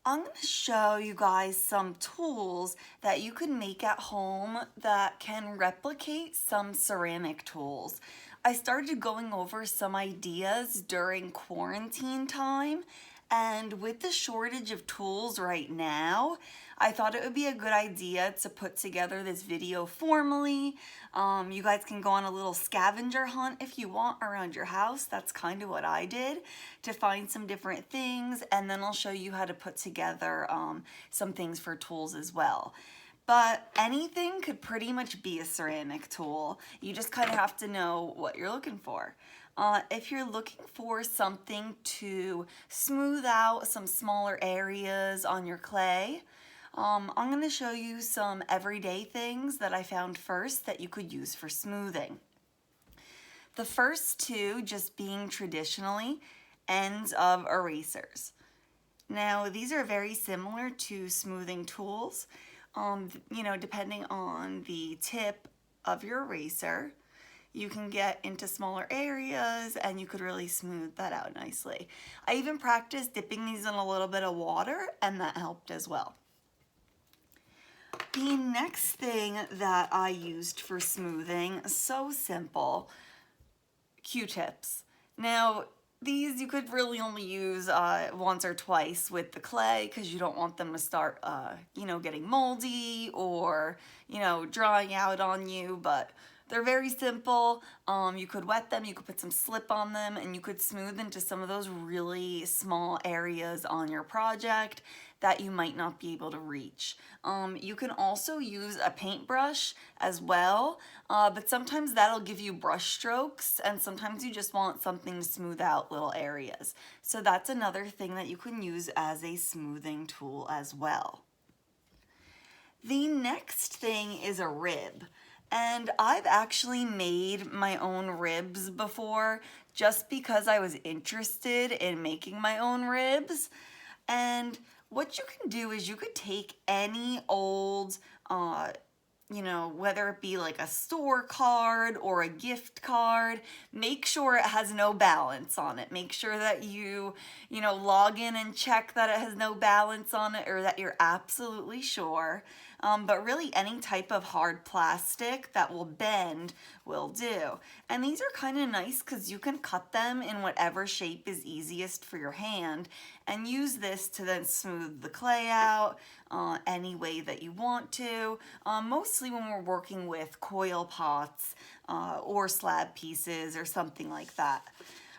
I'm going to show you guys some tools that you can make at home that can replicate some ceramic tools. I started going over some ideas during quarantine time, and with the shortage of tools right now, I thought it would be a good idea to put together this video formally. You guys can go on a little scavenger hunt if you want around your house. That's kind of what I did to find some different things, and then I'll show you how to put together some things for tools as well. But anything could pretty much be a ceramic tool. You just kind of have to know what you're looking for. If you're looking for something to smooth out some smaller areas on your clay, I'm going to show you some everyday things that I found first that you could use for smoothing. The first two just being traditionally ends of erasers. Now these are very similar to smoothing tools. Depending on the tip of your eraser, you can get into smaller areas and you could really smooth that out nicely. I even practiced dipping these in a little bit of water, and that helped as well. The next thing that I used for smoothing, so simple, Q-tips. Now, these you could really only use once or twice with the clay because you don't want them to start, getting moldy or, drying out on you, but they're very simple. You could wet them, you could put some slip on them, and you could smooth into some of those really small areas on your project that you might not be able to reach. You can also use a paintbrush as well, but sometimes that'll give you brush strokes, and sometimes you just want something to smooth out little areas. So that's another thing that you can use as a smoothing tool as well. The next thing is a rib. And I've actually made my own ribs before just because I was interested in making my own ribs. And what you can do is you could take any old, whether it be like a store card or a gift card, make sure it has no balance on it. Make sure that you log in and check that it has no balance on it, or that you're absolutely sure. But really any type of hard plastic that will bend will do. And these are kind of nice because you can cut them in whatever shape is easiest for your hand and use this to then smooth the clay out any way that you want to. Mostly when we're working with coil pots or slab pieces or something like that.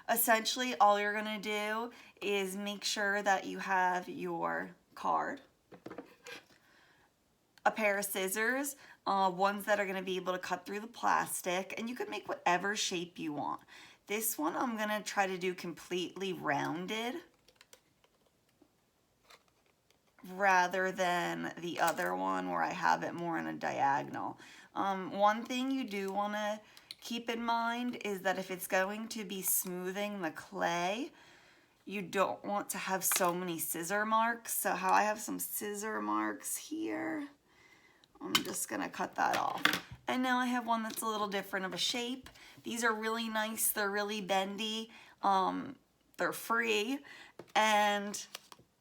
Essentially, all you're gonna do is make sure that you have your card, a pair of scissors, ones that are going to be able to cut through the plastic, and you can make whatever shape you want. This one I'm going to try to do completely rounded rather than the other one where I have it more in a diagonal. One thing you do want to keep in mind is that if it's going to be smoothing the clay, you don't want to have so many scissor marks. So how I have some scissor marks here, I'm just gonna cut that off. And now I have one that's a little different of a shape. These are really nice, they're really bendy, they're free, and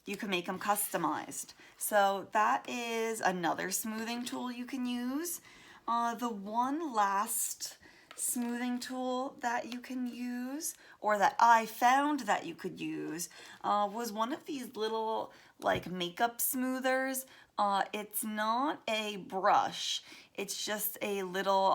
you can make them customized. So that is another smoothing tool you can use. The one last smoothing tool that you can use, or that I found that you could use, was one of these little like makeup smoothers. It's not a brush, it's just a little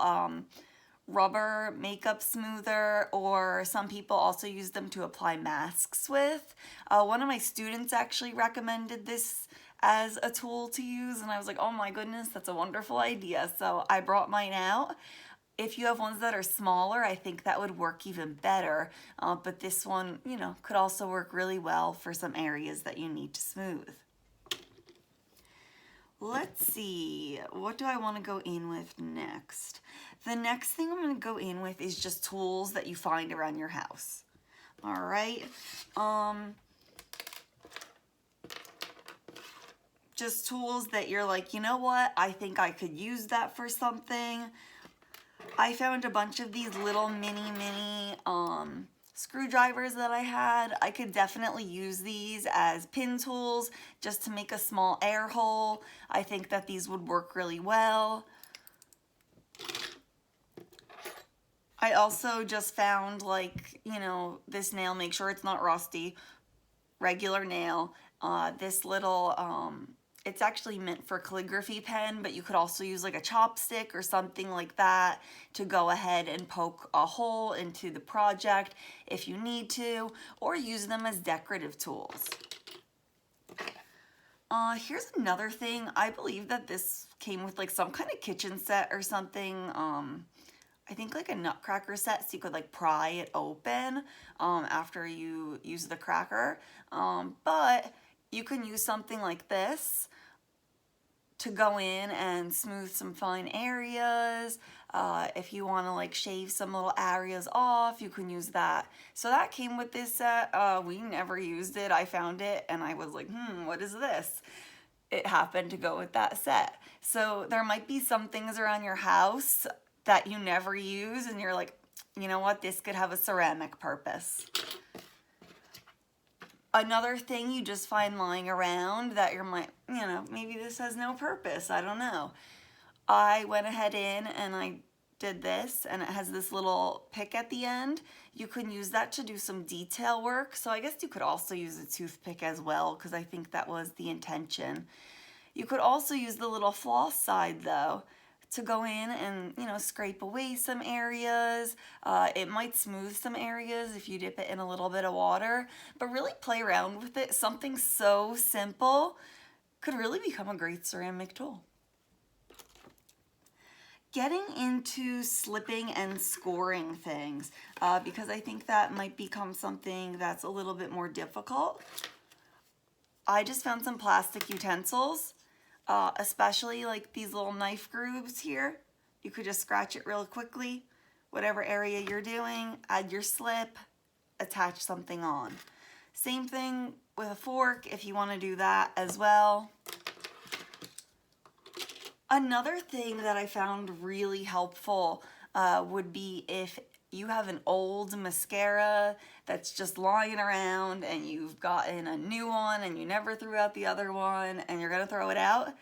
rubber makeup smoother, or some people also use them to apply masks with. One of my students actually recommended this as a tool to use, and I was like, oh my goodness, that's a wonderful idea. So I brought mine out. If you have ones that are smaller, I think that would work even better. But this one, could also work really well for some areas that you need to smooth. Let's see, what do I want to go in with next? The next thing I'm going to go in with is just tools that you find around your house. All right. Just tools that you're like, you know what, I think I could use that for something. I found a bunch of these little mini screwdrivers that I had. I could definitely use these as pin tools just to make a small air hole. I think that these would work really well. I also just found, like, you know, this nail, make sure it's not rusty, regular nail. This little, it's actually meant for calligraphy pen, but you could also use like a chopstick or something like that to go ahead and poke a hole into the project if you need to, or use them as decorative tools. Here's another thing. I believe that this came with like some kind of kitchen set or something. I think like a nutcracker set, so you could like pry it open after you use the cracker. But you can use something like this to go in and smooth some fine areas. If you want to like shave some little areas off, you can use that. So that came with this set. We never used it. I found it and I was like, what is this? It happened to go with that set. So there might be some things around your house that you never use and you're like, you know what, this could have a ceramic purpose. Another thing you just find lying around that you're like, you know, maybe this has no purpose, I don't know. I went ahead in and I did this, and it has this little pick at the end. You can use that to do some detail work. So I guess you could also use a toothpick as well, because I think that was the intention. You could also use the little floss side though, to go in and, you know, scrape away some areas. It might smooth some areas if you dip it in a little bit of water, but really play around with it. Something so simple could really become a great ceramic tool. Getting into slipping and scoring things, because I think that might become something that's a little bit more difficult. I just found some plastic utensils. Especially like these little knife grooves here. You could just scratch it real quickly. Whatever area you're doing, add your slip, attach something on. Same thing with a fork if you want to do that as well. Another thing that I found really helpful would be if you have an old mascara that's just lying around and you've gotten a new one and you never threw out the other one and you're gonna throw it out,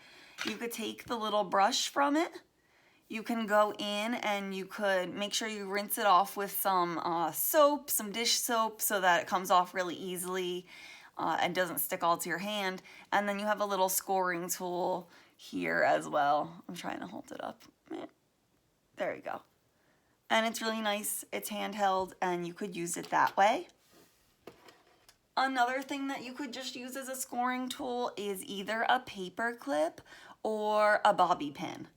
you could take the little brush from it. You can go in and you could make sure you rinse it off with some soap, some dish soap, so that it comes off really easily and doesn't stick all to your hand. And then you have a little scoring tool here as well. I'm trying to hold it up. There you go. And it's really nice, it's handheld, and you could use it that way. Another thing that you could just use as a scoring tool is either a paper clip or a bobby pin.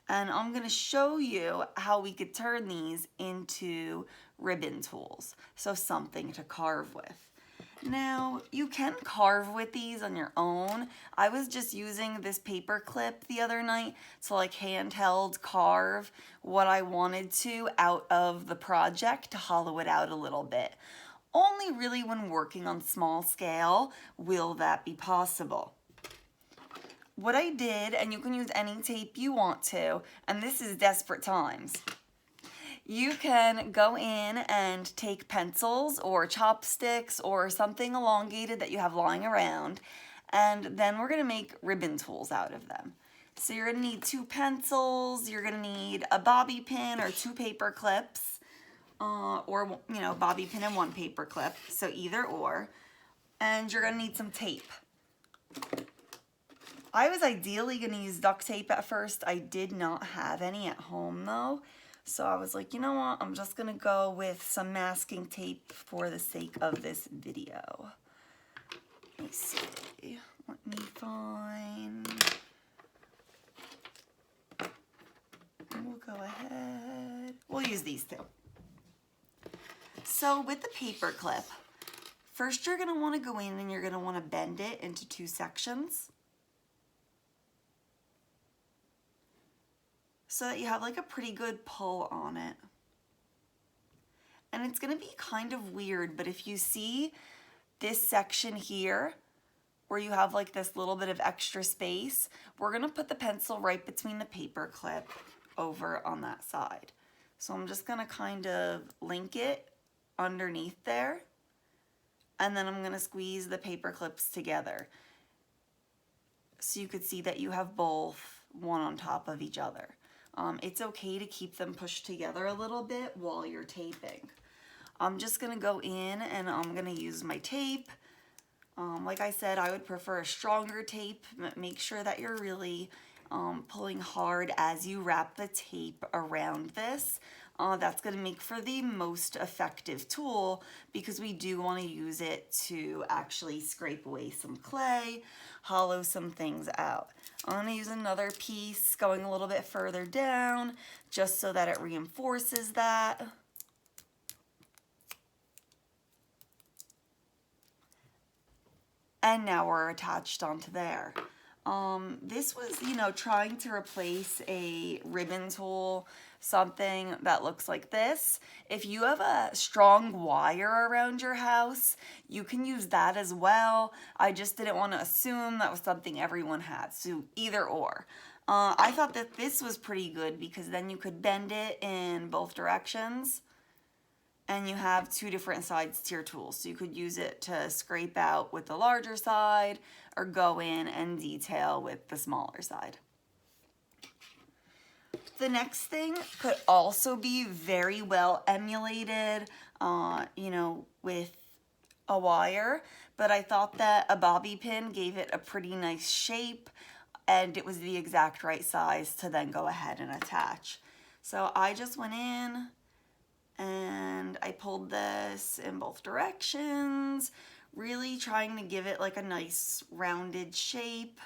And I'm gonna show you how we could turn these into ribbon tools, so something to carve with. Now, you can carve with these on your own. I was just using this paper clip the other night to like handheld carve what I wanted to out of the project to hollow it out a little bit. Only really when working on small scale will that be possible. What I did, and you can use any tape you want to, and this is desperate times. You can go in and take pencils or chopsticks or something elongated that you have lying around, and then we're gonna make ribbon tools out of them. So you're gonna need 2 pencils, you're gonna need a bobby pin or 2 paper clips, or, you know, bobby pin and 1 paper clip, so either or, and you're gonna need some tape. I was ideally gonna use duct tape at first. I did not have any at home though. So I was like, you know what, I'm just gonna go with some masking tape for the sake of this video. Let me see, let me find, we'll go ahead, we'll use these 2. So with the paper clip, first you're gonna wanna go in and you're gonna wanna bend it into 2 sections, so that you have like a pretty good pull on it. And it's gonna be kind of weird, but if you see this section here, where you have like this little bit of extra space, we're gonna put the pencil right between the paper clip over on that side. So I'm just gonna kind of link it underneath there. And then I'm gonna squeeze the paper clips together. So you could see that you have both one on top of each other. It's okay to keep them pushed together a little bit while you're taping. I'm just gonna go in and I'm gonna use my tape. Like I said, I would prefer a stronger tape. Make sure that you're really pulling hard as you wrap the tape around this. That's going to make for the most effective tool because we do want to use it to actually scrape away some clay, hollow some things out. I'm going to use another piece going a little bit further down just so that it reinforces that. And now we're attached onto there. This was, you know, trying to replace a ribbon tool, something that looks like this. If you have a strong wire around your house, you can use that as well. I just didn't want to assume that was something everyone had, so either or. I thought that this was pretty good because then you could bend it in both directions. And you have two different sides to your tool. So you could use it to scrape out with the larger side or go in and detail with the smaller side. The next thing could also be very well emulated, you know, with a wire, but I thought that a bobby pin gave it a pretty nice shape and it was the exact right size to then go ahead and attach. So I just went in and I pulled this in both directions, really trying to give it like a nice rounded shape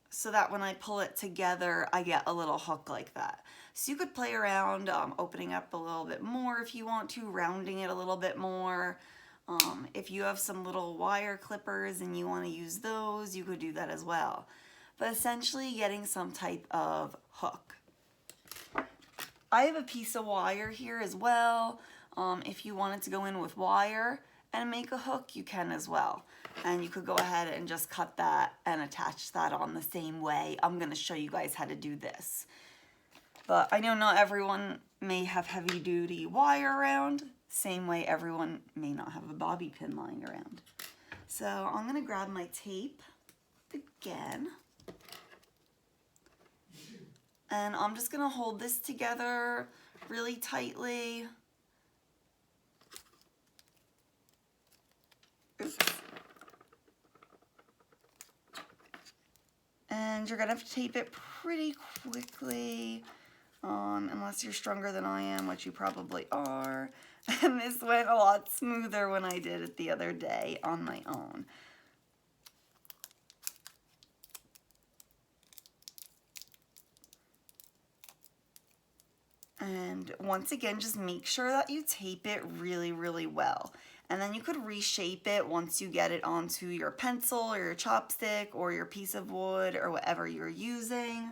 so that when I pull it together, I get a little hook like that. So you could play around opening up a little bit more if you want to, rounding it a little bit more. If you have some little wire clippers and you want to use those, you could do that as well. But essentially getting some type of hook. I have a piece of wire here as well. If you wanted to go in with wire and make a hook, you can as well. And you could go ahead and just cut that and attach that on the same way. I'm going to show you guys how to do this. But I know not everyone may have heavy duty wire around. Same way everyone may not have a bobby pin lying around. So I'm going to grab my tape again. And I'm just gonna hold this together really tightly. Oops. And you're gonna have to tape it pretty quickly, unless you're stronger than I am, which you probably are. And this went a lot smoother when I did it the other day on my own. And once again, just make sure that you tape it really, really well. And then you could reshape it once you get it onto your pencil or your chopstick or your piece of wood or whatever you're using.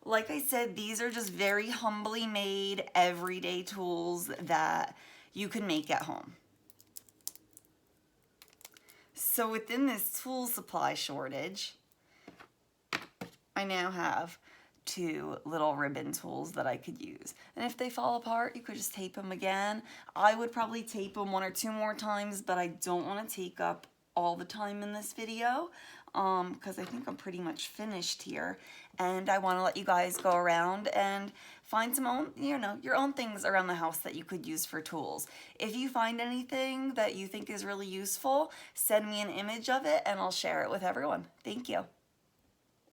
Like I said, these are just very humbly made everyday tools that you can make at home. So within this tool supply shortage, I now have 2 little ribbon tools that I could use. And if they fall apart, you could just tape them again. I would probably tape them 1 or 2 more times, but I don't want to take up all the time in this video because I think I'm pretty much finished here. And I want to let you guys go around and find some own, you know, your own things around the house that you could use for tools. If you find anything that you think is really useful, send me an image of it and I'll share it with everyone. Thank you.